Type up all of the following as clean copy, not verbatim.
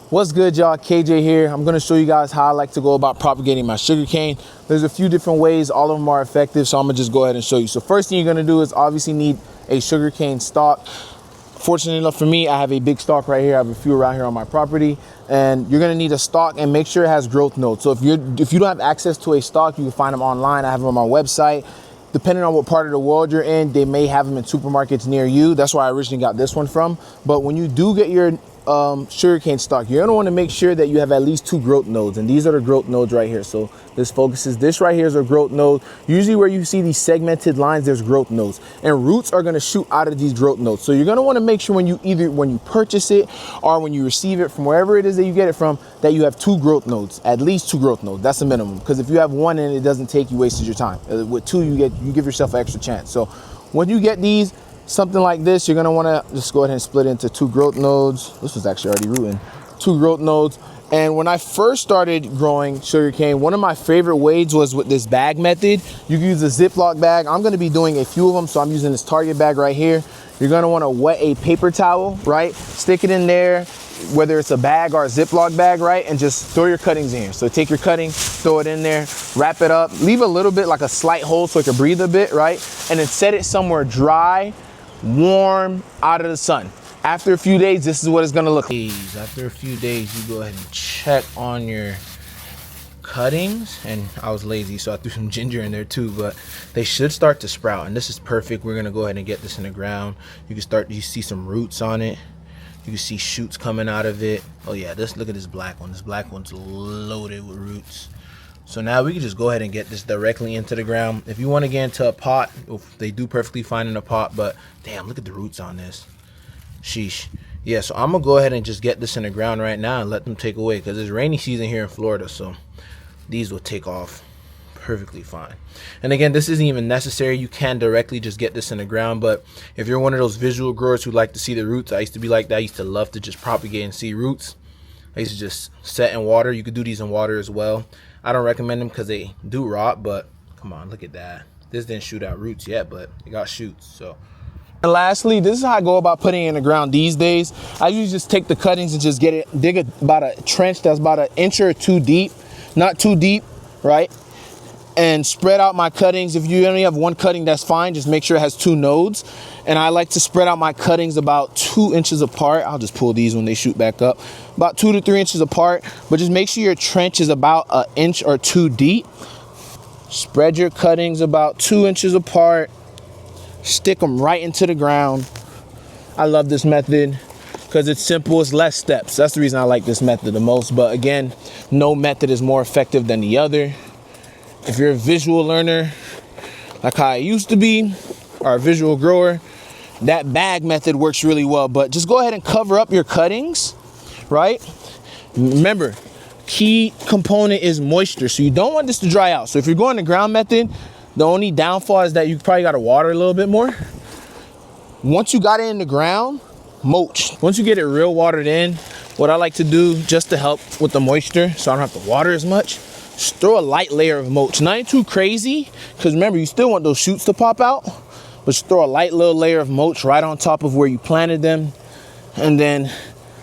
What's good, y'all? KJ here. I'm gonna show you guys how I like to go about propagating my sugarcane. There's a few different ways, all of them are effective, so I'm gonna just go ahead and show you. So first thing you're gonna do is obviously need a sugarcane stalk. Fortunately enough for me, I have a big stalk right here. I have a few around here on my property, and you're gonna need a stalk and make sure it has growth nodes. So if you don't have access to a stalk, you can find them online. I have them on my website. Depending on what part of the world you're in, they may have them in supermarkets near you. That's where I originally got this one from. But when you do get your sugarcane stalk, you're gonna want to make sure that you have at least 2 growth nodes, and these are the growth nodes right here. So this right here is a growth node. Usually where you see these segmented lines, there's growth nodes, and roots are going to shoot out of these growth nodes. So you're going to want to make sure when you purchase it or when you receive it from wherever it is that you get it from, that you have 2 growth nodes, at least 2 growth nodes. That's the minimum, because if you have 1 and it doesn't take, you wasted your time. With 2, you give yourself an extra chance. So when you get these, something like this, you're going to want to just go ahead and split into 2 growth nodes. This was actually already rooting. 2 growth nodes. And when I first started growing sugarcane, one of my favorite ways was with this bag method. You can use a Ziploc bag. I'm going to be doing a few of them, so I'm using this Target bag right here. You're going to want to wet a paper towel, right? Stick it in there, whether it's a bag or a Ziploc bag, right? And just throw your cuttings in here. So take your cutting, throw it in there, wrap it up, leave a little bit, like a slight hole so it can breathe a bit, right? And then set it somewhere dry, warm, out of the sun. After a few days, this is what it's gonna look like. After a few days, you go ahead and check on your cuttings. And I was lazy, so I threw some ginger in there too, but they should start to sprout. And this is perfect. We're gonna go ahead and get this in the ground. You see some roots on it. You can see shoots coming out of it. Oh yeah, look at this black one. This black one's loaded with roots. So now we can just go ahead and get this directly into the ground. If you want to get into a pot, they do perfectly fine in a pot, but damn, look at the roots on this. Sheesh. Yeah, so I'm gonna go ahead and just get this in the ground right now and let them take away, because it's rainy season here in Florida, so these will take off perfectly fine. And again, this isn't even necessary. You can directly just get this in the ground, but if you're one of those visual growers who like to see the roots, I used to be like that. I used to love to just propagate and see roots. I used to just set in water. You could do these in water as well. I don't recommend them because they do rot, but come on, look at that. This didn't shoot out roots yet, but it got shoots. So, and lastly, this is how I go about putting it in the ground these days. I usually just take the cuttings and just dig about a trench that's about 1 inch or 2 deep, not too deep, right? And spread out my cuttings. If you only have 1 cutting, that's fine. Just make sure it has 2 nodes. And I like to spread out my cuttings about 2 inches apart. I'll just pull these when they shoot back up. About 2 to 3 inches apart. But just make sure your trench is about 1 inch or 2 deep. Spread your cuttings about 2 inches apart. Stick them right into the ground. I love this method because it's simple, it's less steps. That's the reason I like this method the most. But again, no method is more effective than the other. If you're a visual learner, like how I used to be, or a visual grower, that bag method works really well. But just go ahead and cover up your cuttings, right? Remember, key component is moisture. So you don't want this to dry out. So if you're going the ground method, the only downfall is that you probably got to water a little bit more. Once you got it in the ground, mulch. Once you get it real watered in, what I like to do just to help with the moisture so I don't have to water as much, just throw a light layer of mulch. Not too crazy, because remember, you still want those shoots to pop out, but just throw a light little layer of mulch right on top of where you planted them. And then,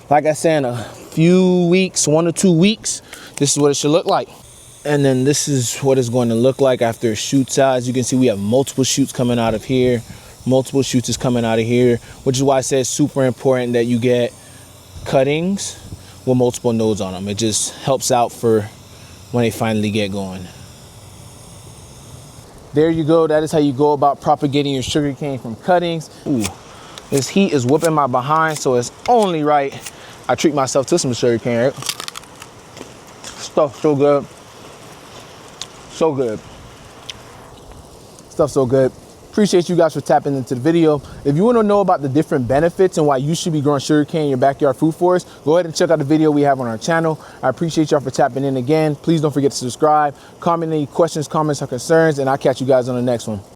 like I said, in a few weeks, 1 or 2 weeks, this is what it should look like. And then this is what it's going to look like after it shoots out. As you can see, we have multiple shoots coming out of here. Multiple shoots is coming out of here, which is why I say it's super important that you get cuttings with multiple nodes on them. It just helps out for when they finally get going. There you go. That is how you go about propagating your sugarcane from cuttings. Ooh, this heat is whipping my behind, so it's only right I treat myself to some sugarcane, right? Stuff so good. So good. Stuff so good. Appreciate you guys for tapping into the video. If you want to know about the different benefits and why you should be growing sugarcane in your backyard food forest, go ahead and check out the video we have on our channel. I appreciate y'all for tapping in again. Please don't forget to subscribe, comment any questions, comments, or concerns, and I'll catch you guys on the next one.